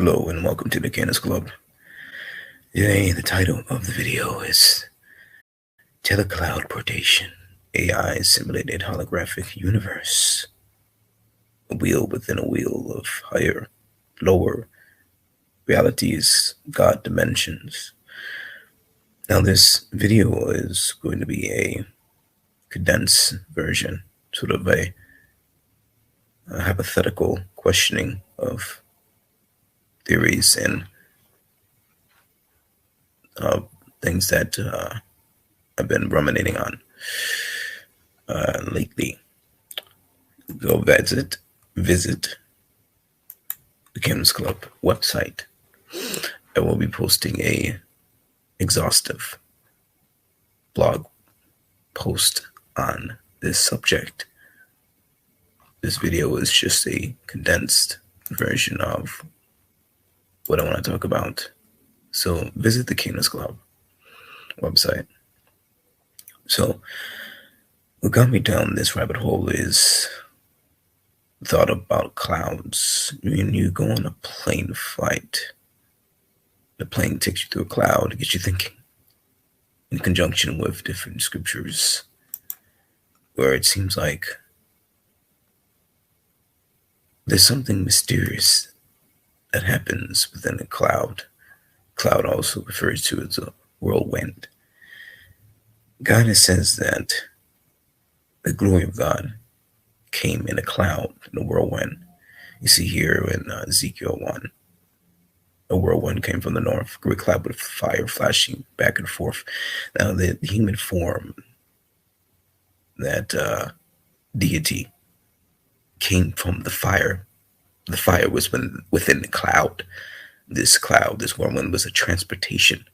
Hello and welcome to the Canis Club. Today, the title of the video is Telecloudportation, AI Simulated Holographic Universe. A wheel within a wheel of higher, lower realities, God dimensions. Now, this video is going to be a condensed version, sort of a hypothetical questioning of theories and things that I've been ruminating on lately. Go visit the Canis Club website. I will be posting a exhaustive blog post on this subject. This video is just a condensed version of what I want to talk about. So visit the Canis Club website. So what got me down this rabbit hole is thought about clouds. When you go on a plane flight, the plane takes you through a cloud, gets you thinking, in conjunction with different scriptures, where it seems like there's something mysterious that happens within a cloud. Cloud also refers to as a whirlwind. God says that the glory of God came in a cloud, in a whirlwind. You see here in Ezekiel 1, a whirlwind came from the north, a great cloud with fire flashing back and forth. Now, the human form, that deity, came from the fire. The fire was within the cloud. This whirlwind, was a transportation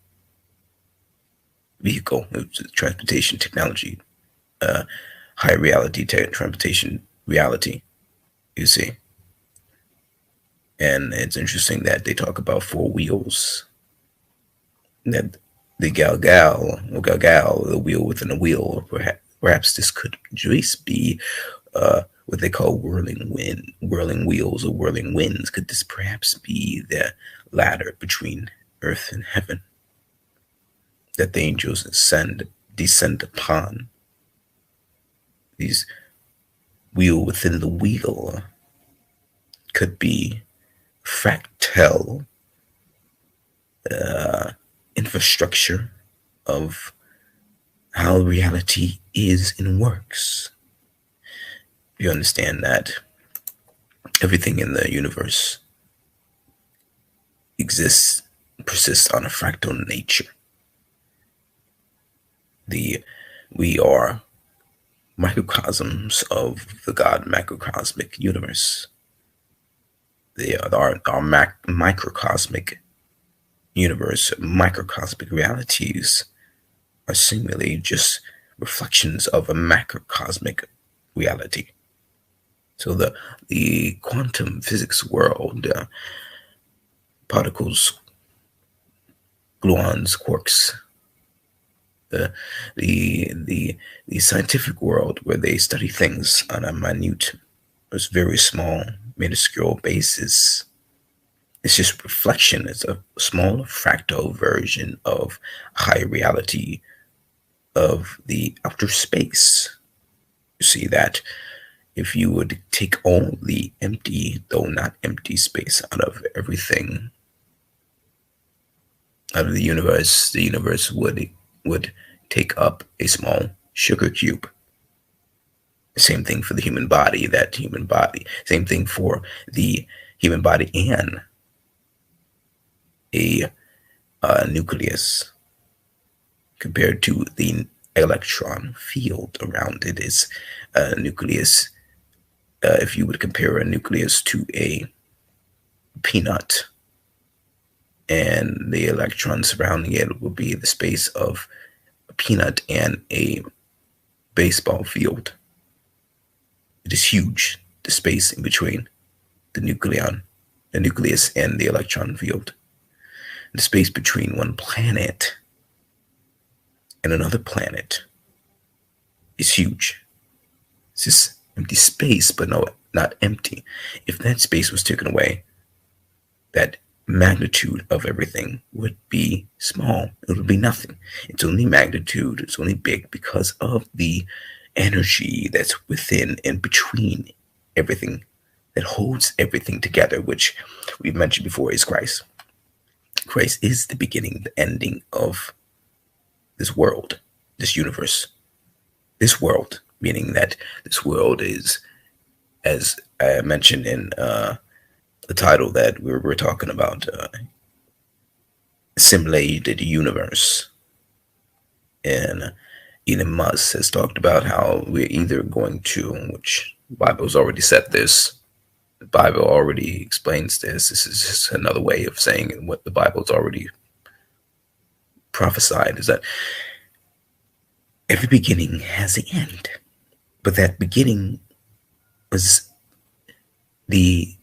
vehicle. It was a transportation technology, high reality transportation reality, you see. And it's interesting that they talk about four wheels. That the galgal, the wheel within a wheel, or perhaps this could just be what they call whirling wheels or whirling winds. Could this perhaps be the ladder between earth and heaven that the angels descend upon? These wheel within the wheel could be fractal infrastructure of how reality is and works. You understand that everything in the universe persists on a fractal nature. We are microcosms of the God macrocosmic universe. Our microcosmic universe, microcosmic realities, are seemingly just reflections of a macrocosmic reality. So the quantum physics world, particles, gluons, quarks, the scientific world, where they study things on a minute, very small, minuscule basis. It's just reflection. It's a small fractal version of high reality of the outer space. You see that if you would take all the empty, though not empty, space out of everything, out of the universe would take up a small sugar cube. Same thing for the human body. Same thing for the human body and a nucleus. Compared to the electron field around it, is a nucleus. If you would compare a nucleus to a peanut, and the electrons surrounding it will be the space of a peanut and a baseball field. It is huge, the space in between the nucleus and the electron field. The space between one planet and another planet is huge. It's just empty space, but no, not empty. If that space was taken away, that magnitude of everything would be small. It would be nothing. It's only magnitude. It's only big because of the energy that's within and between everything that holds everything together, which we've mentioned before is Christ. Christ is the beginning, the ending of this world, this universe, this world, meaning that this world is, as I mentioned in the title that we're talking about, simulated universe. And Elon Musk has talked about how we're either going to, which the Bible's already said this, the Bible already explains this. This is just another way of saying what the Bible's already prophesied, is that every beginning has an end. But that beginning was the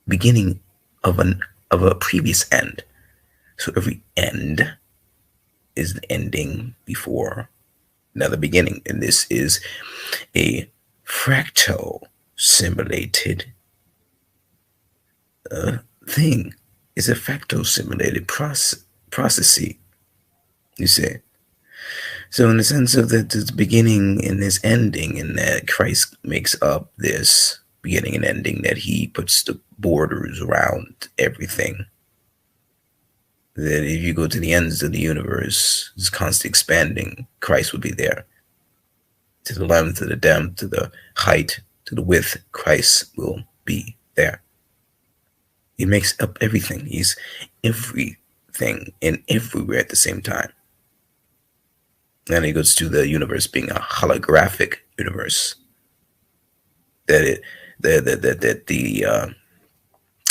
beginning of a previous end. So every end is the ending before another beginning. And this is a fractal simulated thing. It's a fractal simulated process. You see. So in the sense of that this beginning and this ending, and that Christ makes up this beginning and ending, that he puts the borders around everything. That if you go to the ends of the universe, it's constantly expanding, Christ will be there. To the length, to the depth, to the height, to the width, Christ will be there. He makes up everything. He's everything and everywhere at the same time. And he goes to the universe being a holographic universe. That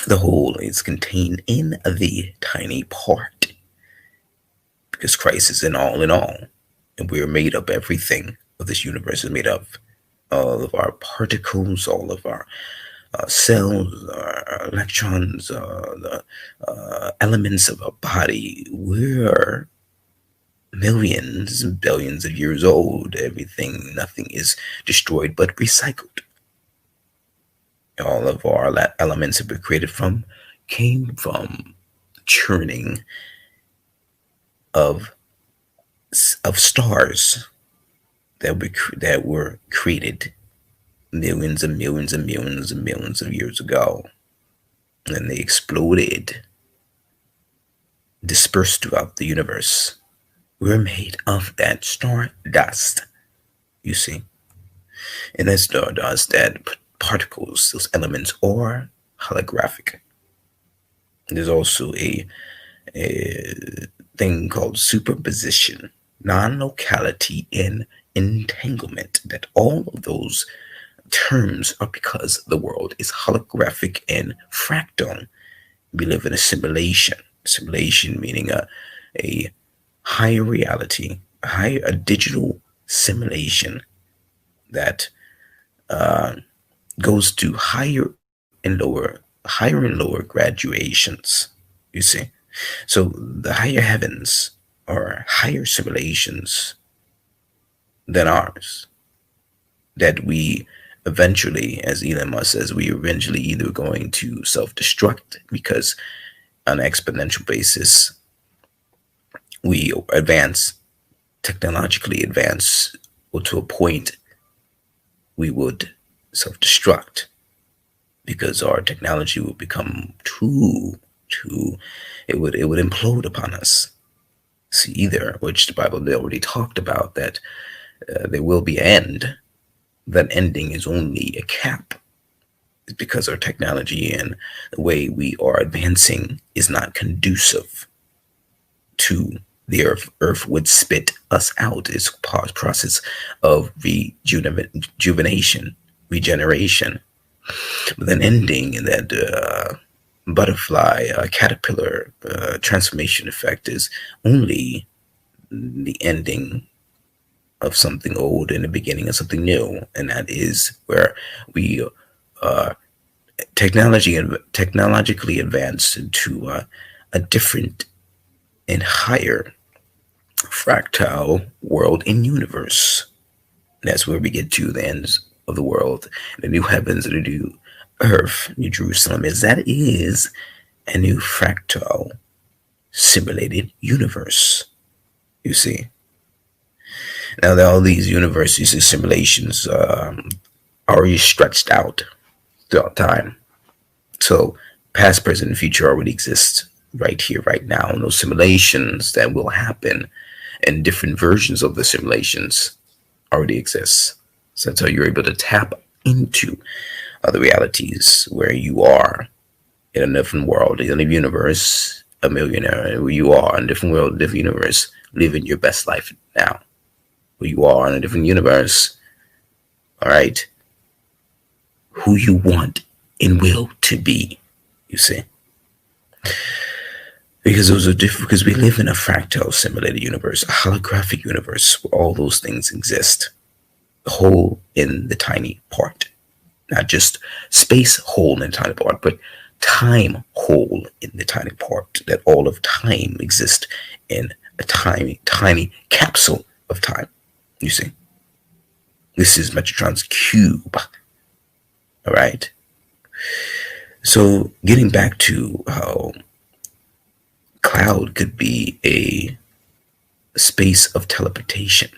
the whole is contained in the tiny part, because Christ is in all, and we're made up. Everything of this universe is made up. All of our particles, all of our cells, our electrons, the elements of our body. We're millions and billions of years old. Everything, nothing is destroyed but recycled. All of our elements that were created from came from churning of stars that were created millions and millions and millions and millions of years ago. And they exploded, dispersed throughout the universe. We're made of that star dust, you see. And that star dust, that particles, those elements, are holographic. There's also a thing called superposition, non-locality, and entanglement. That all of those terms are because the world is holographic and fractal. We live in a simulation. Simulation meaning a higher reality, a digital simulation that goes to higher and lower graduations, you see. So the higher heavens are higher simulations than ours, that we eventually, as Elon Musk says, we eventually either going to self-destruct, because on an exponential basis we advance, technologically advance, or to a point we would self-destruct, because our technology would become too it would implode upon us. See, either, which the Bible already talked about, that there will be an end. That ending is only a cap. It's because our technology and the way we are advancing is not conducive to the earth. Earth would spit us out. It's a process of rejuvenation, regeneration, with an ending in that butterfly, caterpillar transformation effect is only the ending of something old and the beginning of something new. And that is where we technologically advance into a different and higher fractal world and universe. That's where we get to the ends of the world, the new heavens and the new earth, New Jerusalem. As that is a new fractal simulated universe. You see, now there are all these universes and simulations already stretched out throughout time. So past, present, and future already exist right here, right now. And those simulations that will happen and different versions of the simulations already exist. So that's how you're able to tap into other realities where you are in a different world, in a universe, a millionaire, where you are in a different world, a different universe, living your best life now. Where you are in a different universe, all right, who you want and will to be, you see. Because those are different, because we live in a fractal simulated universe, a holographic universe where all those things exist. The whole in the tiny part. Not just space whole in the tiny part, but time whole in the tiny part. That all of time exists in a tiny, tiny capsule of time. You see? This is Metatron's cube. All right? So, getting back to how cloud could be a space of teleportation.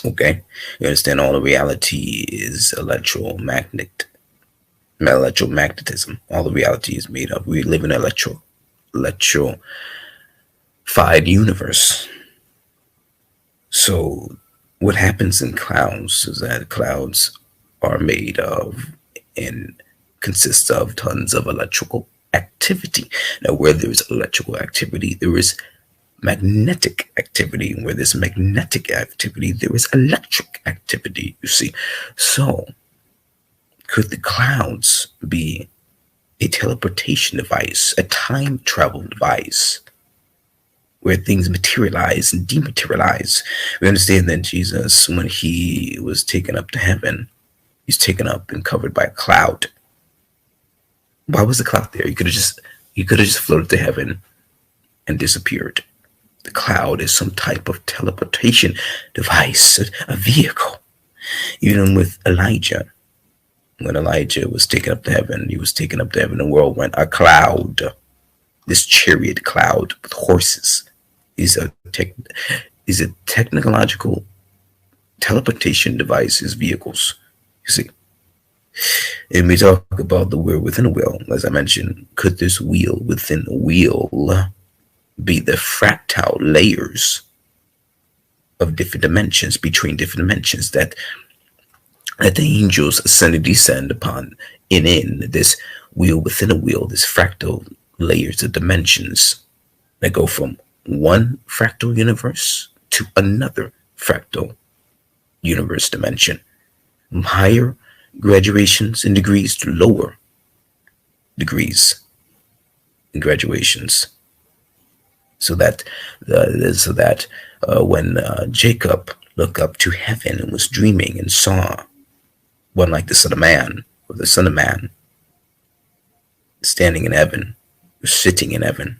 Okay? You understand all the reality is electromagnetism. All the reality is made of. We live in an electrified universe. So what happens in clouds is that clouds are made of and consist of tons of electrical activity. Now, where there is electrical activity, there is magnetic activity. Where there's magnetic activity, there is electric activity, you see. So, could the clouds be a teleportation device, a time travel device, where things materialize and dematerialize? We understand that Jesus, when he was taken up to heaven, he's taken up and covered by a cloud. Why was the cloud there? He could have just floated to heaven and disappeared. The cloud is some type of teleportation device, a vehicle. Even with Elijah, when Elijah was taken up to heaven, he was taken up to heaven, the world went a cloud, this chariot cloud with horses. Is a technological teleportation devices, vehicles. You see. And we talk about the wheel within a wheel. As I mentioned, could this wheel within a wheel be the fractal layers of different dimensions, between different dimensions that the angels ascend and descend upon in this wheel within a wheel, this fractal layers of dimensions that go from one fractal universe to another fractal universe dimension, from higher graduations and degrees to lower degrees and graduations, so that when Jacob looked up to heaven and was dreaming and saw one like the Son of Man, or the Son of Man, standing in heaven, or sitting in heaven,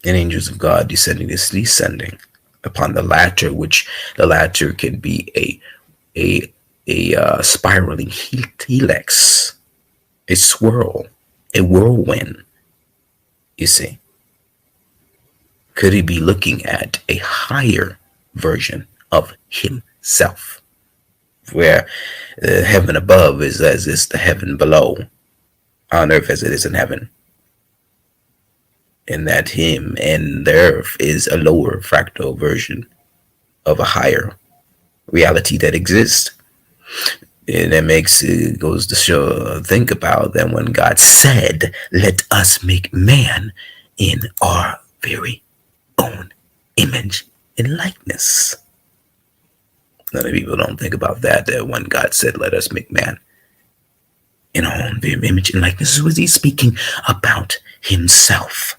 and angels of God descending upon the latter, which the latter can be a spiraling helix, a swirl, a whirlwind. You see, could he be looking at a higher version of himself, where the heaven above is as is the heaven below, on earth as it is in heaven? And that him and the earth is a lower fractal version of a higher reality that exists. And that makes it goes to show, think about that when God said, "Let us make man in our very own image and likeness." A lot of people don't think about that when God said, "Let us make man in our own very image and likeness," was he speaking about himself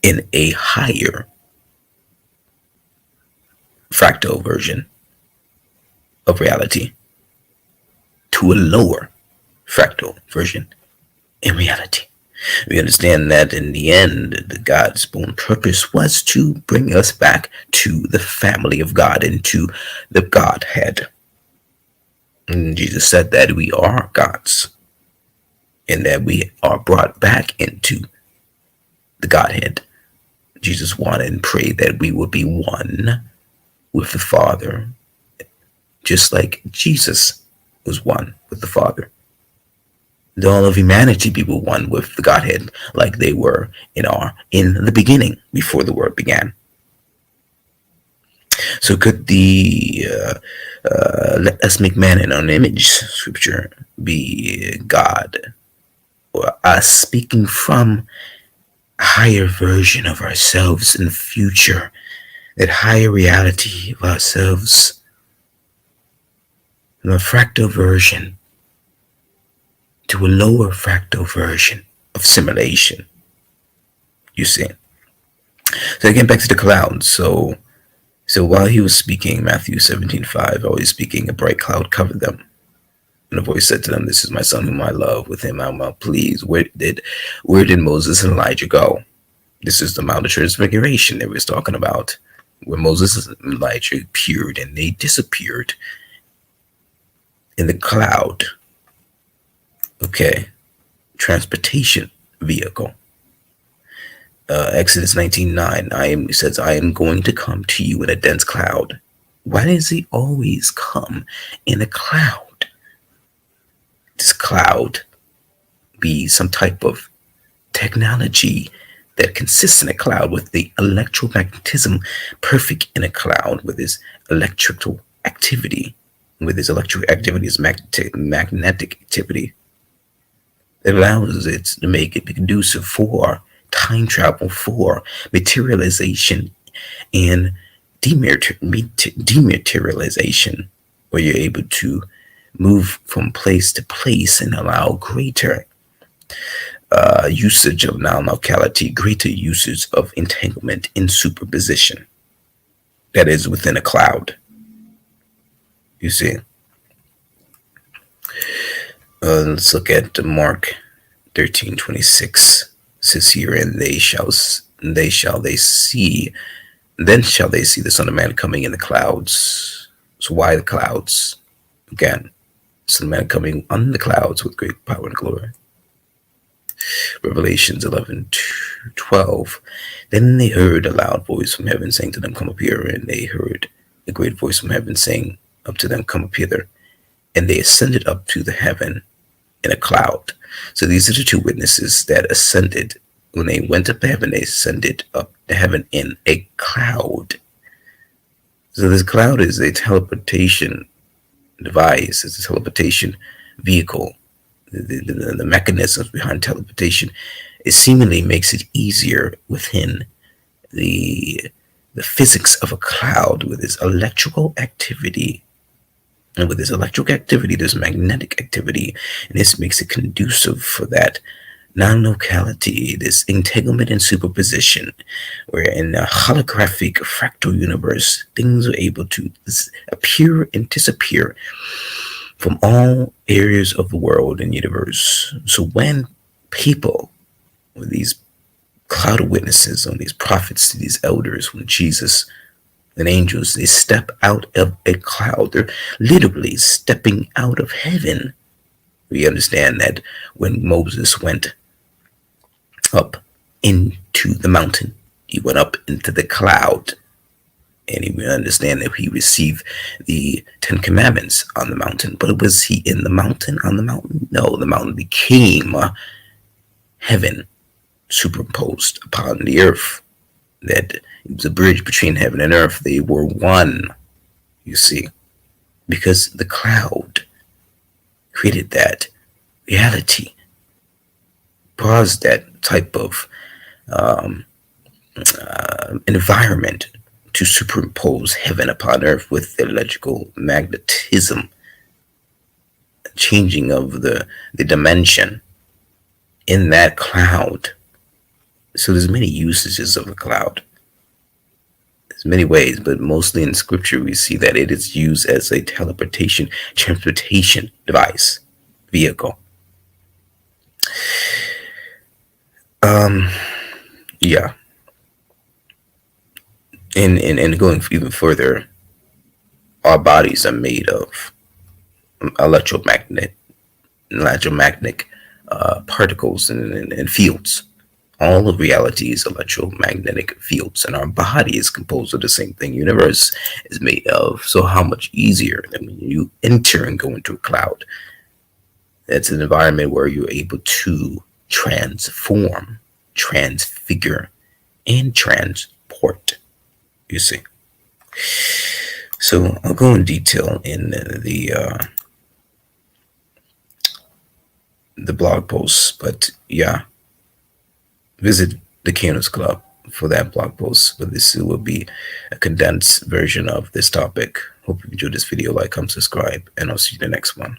in a higher fractal version of reality to a lower fractal version in reality. We understand that in the end, God's own purpose was to bring us back to the family of God and to the Godhead. And Jesus said that we are gods. and that we are brought back into the Godhead. Jesus wanted and prayed that we would be one with the Father, just like Jesus was one with the Father. That all of humanity be one with the Godhead, like they were in the beginning, before the world began. So could the let us make man in our own image scripture be God, or us speaking from a higher version of ourselves in the future, that higher reality of ourselves, from a fractal version to a lower fractal version of simulation, you see. So again, back to the clouds. So while he was speaking, Matthew 17:5, always speaking, a bright cloud covered them. And a voice said to them, "This is my son whom I love. With him I'm well pleased." Where did Moses and Elijah go? This is the Mount of Transfiguration that we're talking about, where Moses and Elijah appeared and they disappeared in the cloud. Okay, transportation vehicle. Exodus 19:9, says, "I am going to come to you in a dense cloud." Why does he always come in a cloud? This cloud be some type of technology that consists in a cloud, with the electromagnetism perfect in a cloud, with its electrical activity, with its electric activity, its magnetic activity. It allows it to make it conducive for time travel, for materialization and dematerialization, where you're able to move from place to place and allow greater usage of non-locality, greater usage of entanglement in superposition that is within a cloud. You see. Let's look at Mark 13:26. Says here, and then shall they see the Son of Man coming in the clouds. So why the clouds? Again, Son of Man coming on the clouds with great power and glory. Revelations 11:12. Then they heard a loud voice from heaven saying to them, "Come up here." And they heard a great voice from heaven saying up to them, "Come up hither." And they ascended up to the heaven in a cloud. So these are the two witnesses that ascended. When they went up to heaven, they ascended up to heaven in a cloud. So this cloud is a teleportation device, it's a teleportation vehicle. The mechanisms behind teleportation, it seemingly makes it easier within the physics of a cloud, with its electrical activity. And with this electric activity, there's magnetic activity, and this makes it conducive for that non-locality, this entanglement and superposition, where in a holographic fractal universe, things are able to appear and disappear from all areas of the world and universe. So when people, with these cloud of witnesses, on these prophets, these elders, when Jesus and angels, they step out of a cloud, they're literally stepping out of heaven. We understand that when Moses went up into the mountain, he went up into the cloud, and we understand that he received the 10 Commandments on the mountain. But was he in the mountain, on the mountain? No, the mountain became heaven superimposed upon the earth. That it was a bridge between heaven and earth. They were one, you see, because the cloud created that reality, caused that type of environment to superimpose heaven upon earth with the electrical magnetism, changing of the dimension in that cloud. So there's many usages of the cloud. There's many ways, but mostly in scripture we see that it is used as a transportation device, vehicle. Yeah. And going even further, our bodies are made of electromagnetic particles and fields. All of reality is electromagnetic fields, and our body is composed of the same thing. Universe is made of. So how much easier than when you enter and go into a cloud? It's an environment where you're able to transform, transfigure, and transport. You see. So I'll go in detail in the blog posts, but yeah, visit the Canos Club for that blog post. But this will be a condensed version of this topic. Hope you enjoyed this video. Like, comment, subscribe, and I'll see you in the next one.